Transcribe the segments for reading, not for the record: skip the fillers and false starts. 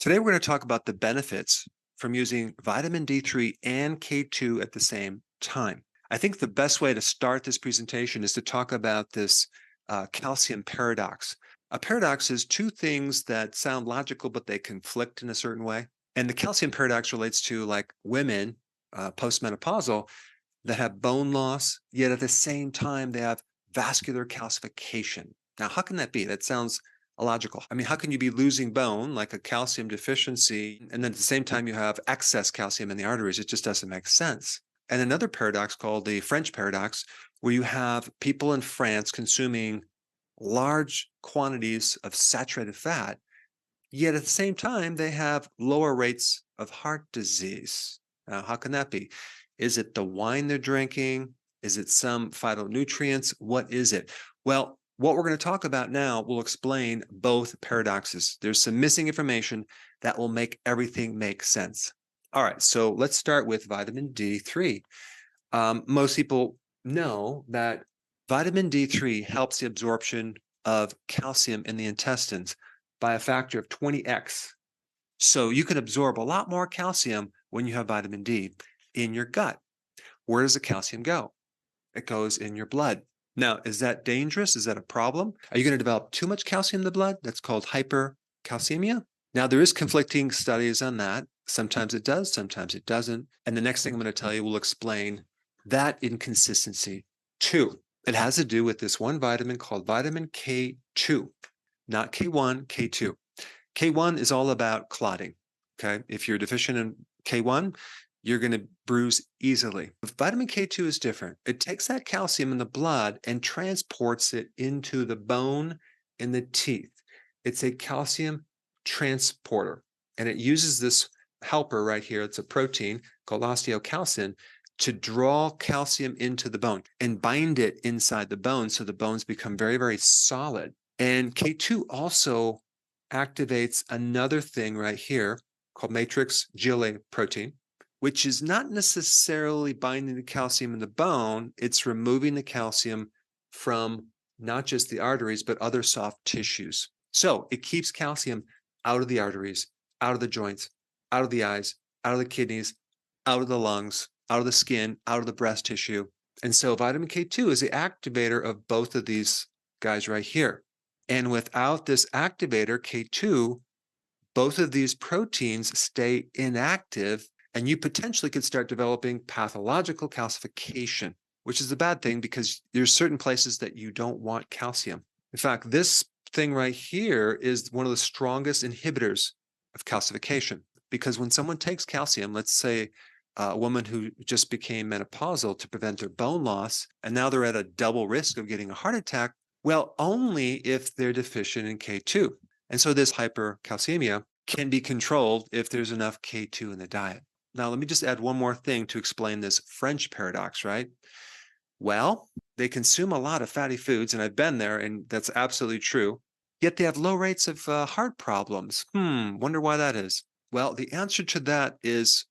Today, we're going to talk about the benefits from using vitamin D3 and K2 at the same time. I think the best way to start this presentation is to talk about this calcium paradox. A paradox is two things that sound logical, but they conflict in a certain way. And the calcium paradox relates to like women postmenopausal that have bone loss, yet at the same time, they have vascular calcification. Now, how can that be? That sounds illogical. I mean, how can you be losing bone like a calcium deficiency, and then at the same time you have excess calcium in the arteries? It just doesn't make sense. And another paradox called the French paradox, where you have people in France consuming large quantities of saturated fat, yet at the same time they have lower rates of heart disease. Now, how can that be? Is it the wine they're drinking? Is it some phytonutrients? What is it? Well, what we're going to talk about now will explain both paradoxes. There's some missing information that will make everything make sense. All right, so let's start with vitamin D3. Most people know that vitamin D3 helps the absorption of calcium in the intestines by a factor of 20x. So you can absorb a lot more calcium when you have vitamin D in your gut. Where does the calcium go? It goes in your blood. Now, is that dangerous? Is that a problem? Are you going to develop too much calcium in the blood? That's called hypercalcemia. Now, there is conflicting studies on that. Sometimes it does, sometimes it doesn't. And the next thing I'm going to tell you will explain that inconsistency too. It has to do with this one vitamin called vitamin K2, not K1, K2. K1 is all about clotting. Okay. If you're deficient in K1, you're going to bruise easily. But vitamin K2 is different. It takes that calcium in the blood and transports it into the bone and the teeth. It's a calcium transporter, and it uses this helper right here. It's a protein called osteocalcin to draw calcium into the bone and bind it inside the bone so the bones become very, very solid. And K2 also activates another thing right here called matrix GLA protein, which is not necessarily binding the calcium in the bone. It's removing the calcium from not just the arteries, but other soft tissues. So it keeps calcium out of the arteries, out of the joints, out of the eyes, out of the kidneys, out of the lungs, out of the skin, out of the breast tissue. And so vitamin K2 is the activator of both of these guys right here. And without this activator, K2, both of these proteins stay inactive, and you potentially could start developing pathological calcification, which is a bad thing because there's certain places that you don't want calcium. In fact, this thing right here is one of the strongest inhibitors of calcification, because when someone takes calcium, let's say a woman who just became menopausal to prevent their bone loss, and now they're at a double risk of getting a heart attack, well, only if they're deficient in K2. And so this hypercalcemia can be controlled if there's enough K2 in the diet. Now, let me just add one more thing to explain this French paradox, right? Well, they consume a lot of fatty foods, and I've been there, and that's absolutely true. Yet they have low rates of heart problems. Wonder why that is. Well, the answer to that is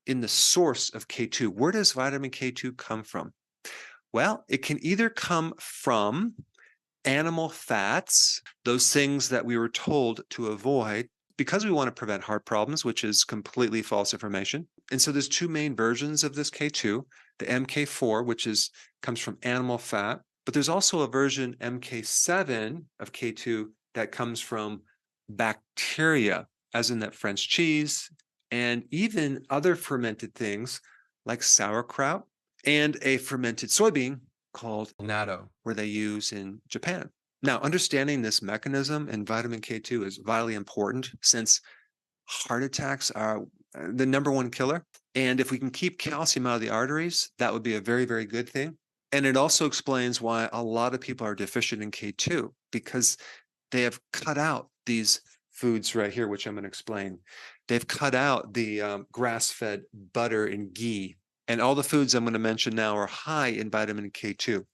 in the source of K2. Where does vitamin K2 come from? Well, it can either come from animal fats, those things that we were told to avoid because we want to prevent heart problems, which is completely false information. And so there's two main versions of this K2, the MK4, which comes from animal fat, but there's also a version MK7 of K2 that comes from bacteria, as in that French cheese, and even other fermented things like sauerkraut and a fermented soybean called natto, where they use in Japan. Now, understanding this mechanism in vitamin K2 is vitally important since heart attacks are the number one killer. And if we can keep calcium out of the arteries, that would be a very, very good thing. And it also explains why a lot of people are deficient in K2, because they have cut out these foods right here, which I'm going to explain. They've cut out the grass-fed butter and ghee. And all the foods I'm going to mention now are high in vitamin K2.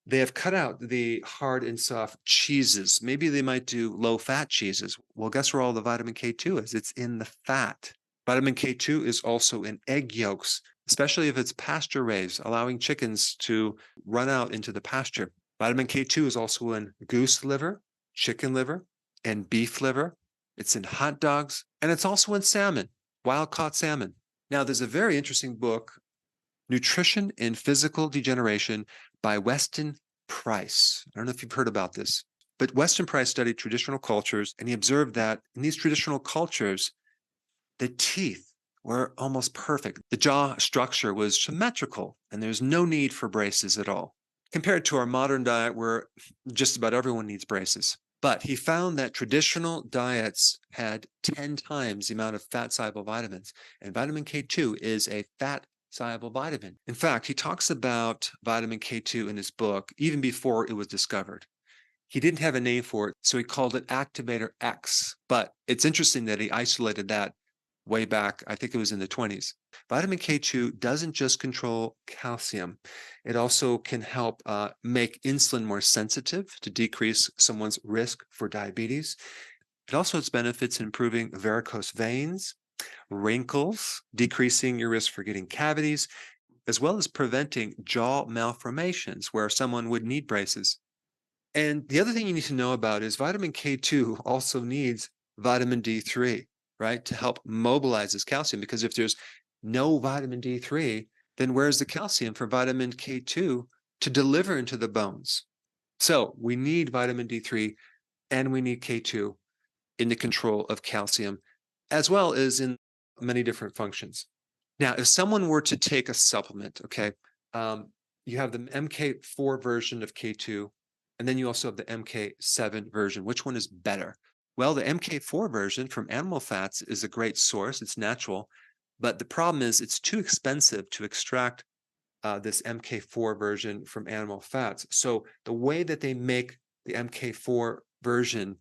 They have cut out the hard and soft cheeses. Maybe they might do low-fat cheeses. Well, guess where all the vitamin K2 is? It's in the fat. Vitamin K2 is also in egg yolks, especially if it's pasture-raised, allowing chickens to run out into the pasture. Vitamin K2 is also in goose liver, chicken liver, and beef liver. it's in hot dogs, and it's also in salmon, wild caught salmon. Now, there's a very interesting book, Nutrition in Physical Degeneration by Weston Price. I don't know if you've heard about this, but Weston Price studied traditional cultures, and he observed that in these traditional cultures, the teeth were almost perfect. The jaw structure was symmetrical, and there's no need for braces at all, compared to our modern diet where just about everyone needs braces. But he found that traditional diets had 10 times the amount of fat soluble vitamins, and vitamin K2 is a fat soluble vitamin. In fact, he talks about vitamin K2 in his book even before it was discovered. He didn't have a name for it, so he called it Activator X. But it's interesting that he isolated that way back, I think it was in the 20s. Vitamin K2 doesn't just control calcium. It also can help make insulin more sensitive to decrease someone's risk for diabetes. It also has benefits in improving varicose veins, wrinkles, decreasing your risk for getting cavities, as well as preventing jaw malformations where someone would need braces. And the other thing you need to know about is vitamin K2 also needs vitamin D3, right, to help mobilize this calcium. Because if there's no vitamin D3, then where's the calcium for vitamin K2 to deliver into the bones? So we need vitamin D3 and we need K2 in the control of calcium, as well as in many different functions. Now, if someone were to take a supplement, okay, you have the MK4 version of K2, and then you also have the MK7 version. Which one is better? Well, the MK4 version from animal fats is a great source. It's natural, but the problem is it's too expensive to extract this MK4 version from animal fats. So the way that they make the MK4 version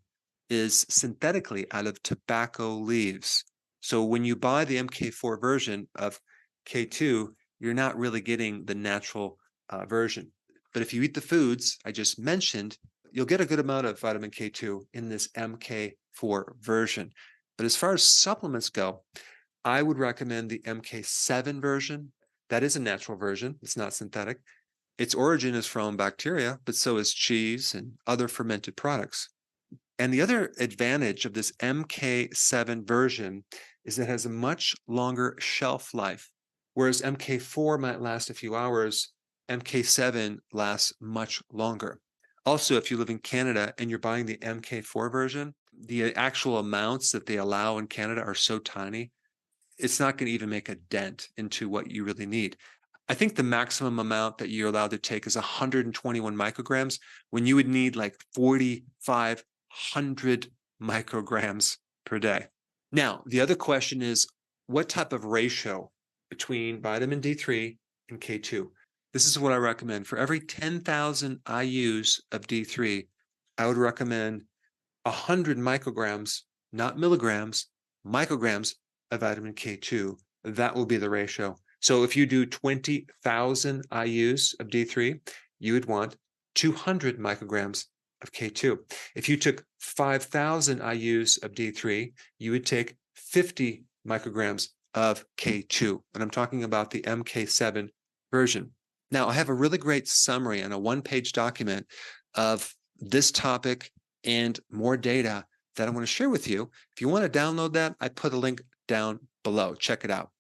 is synthetically out of tobacco leaves. So when you buy the MK4 version of K2, you're not really getting the natural version. But if you eat the foods I just mentioned, you'll get a good amount of vitamin K2 in this MK4 version. But as far as supplements go, I would recommend the MK7 version. That is a natural version. It's not synthetic. Its origin is from bacteria, but so is cheese and other fermented products. And the other advantage of this MK7 version is it has a much longer shelf life. Whereas MK4 might last a few hours, MK7 lasts much longer. Also, if you live in Canada and you're buying the MK4 version, the actual amounts that they allow in Canada are so tiny, it's not going to even make a dent into what you really need. I think the maximum amount that you're allowed to take is 121 micrograms when you would need like 4,500 micrograms per day. Now, the other question is, what type of ratio between vitamin D3 and K2? This is what I recommend. For every 10,000 IUs of D3, I would recommend 100 micrograms, not milligrams, micrograms of vitamin K2. That will be the ratio. So if you do 20,000 IUs of D3, you would want 200 micrograms of K2. If you took 5,000 IUs of D3, you would take 50 micrograms of K2. And I'm talking about the MK7 version. Now, I have a really great summary and a one-page document of this topic and more data that I want to share with you. If you want to download that, I put a link down below. Check it out.